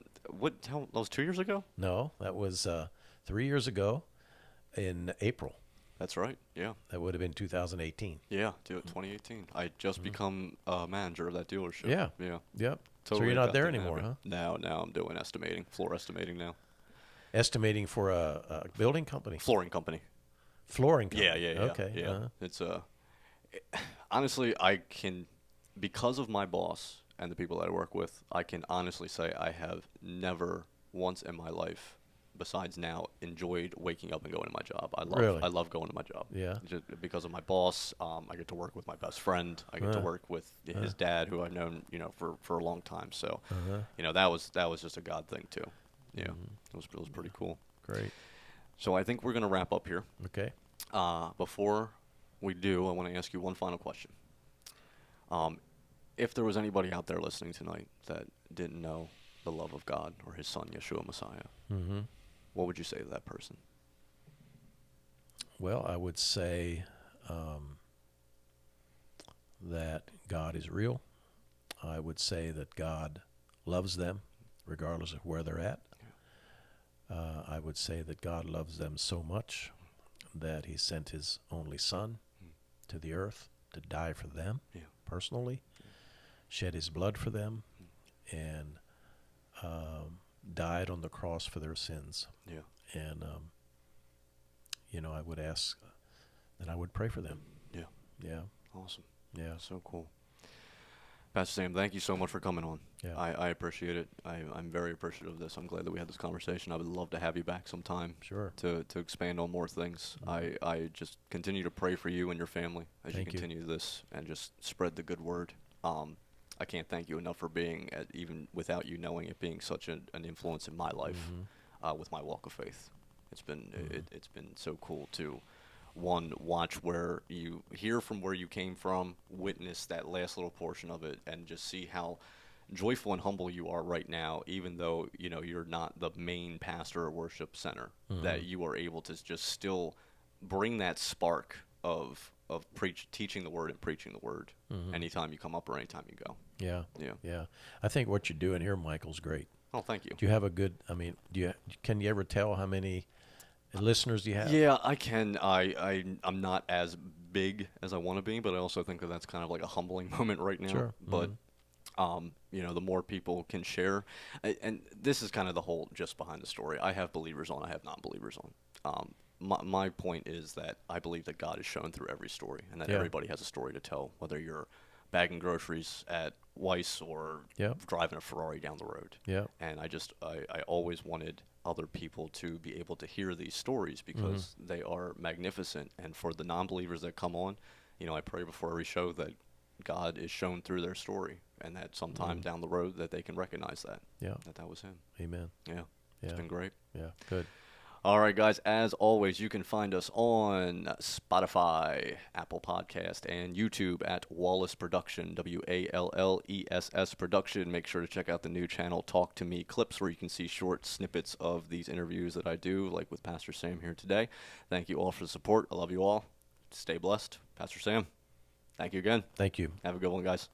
was 2 years ago? No, that was 3 years ago in April. That's right. Yeah. That would have been 2018. Yeah, 2018. I just become manager of that dealership. Yeah. Yeah. Yep. Totally So you're not there adapted anymore, habit. huh? Now I'm doing estimating, floor estimating now. Estimating for a building company? Flooring company. Flooring company. Yeah. Okay. Yeah. Uh-huh. It's honestly, I can, because of my boss and the people that I work with, I can honestly say I have never once in my life, besides now, enjoyed waking up and going to my job. I love going to my job. Yeah. Just because of my boss, I get to work with my best friend. I get to work with his dad, who I've known, for a long time. So, that was just a God thing too. Yeah, it was pretty cool. Great. So I think we're gonna wrap up here. Okay. Before we do, I want to ask you one final question. If there was anybody out there listening tonight that didn't know the love of God or His Son, Yeshua Messiah, what would you say to that person? Well, I would say that God is real. I would say that God loves them regardless of where they're at. I would say that God loves them so much that He sent His only Son to the earth to die for them personally, shed His blood for them, and died on the cross for their sins. Yeah. And, I would ask that I would pray for them. Yeah. Yeah. Awesome. Yeah. So cool. Pastor Sam, thank you so much for coming on. Yeah. I appreciate it. I'm very appreciative of this. I'm glad that we had this conversation. I would love to have you back sometime. Sure. To expand on more things. I just continue to pray for you and your family as you continue this and just spread the good word. I can't thank you enough for being, even without you knowing it, being such an influence in my life with my walk of faith. It's been it's been so cool to watch where you hear from where you came from, witness that last little portion of it, and just see how joyful and humble you are right now, even though you're not the main pastor or worship center, that you are able to just still bring that spark of teaching the word and preaching the word anytime you come up or anytime you go. Yeah. I think what you're doing here, Michael's great. Oh, thank you. Do you have a good? Can you ever tell how many listeners do you have? Yeah, I can. I'm not as big as I want to be, but I also think that that's kind of like a humbling moment right now. Sure. But the more people can share, and this is kind of the whole just behind the story. I have believers on, I have non-believers on. My point is that I believe that God is shown through every story, and that everybody has a story to tell, whether you're bagging groceries at Weiss or driving a Ferrari down the road. Yeah. And I always wanted other people to be able to hear these stories because they are magnificent. And for the non-believers that come on, I pray before every show that God is shown through their story, and that sometime down the road that they can recognize that was Him. Amen. Yeah. It's been great. Yeah. Good. All right, guys, as always, you can find us on Spotify, Apple Podcast, and YouTube at Wallace Production, WALLESS Production. Make sure to check out the new channel, Talk to Me Clips, where you can see short snippets of these interviews that I do, like with Pastor Sam here today. Thank you all for the support. I love you all. stay blessed. Pastor Sam, thank you again. Thank you. Have a good one, guys.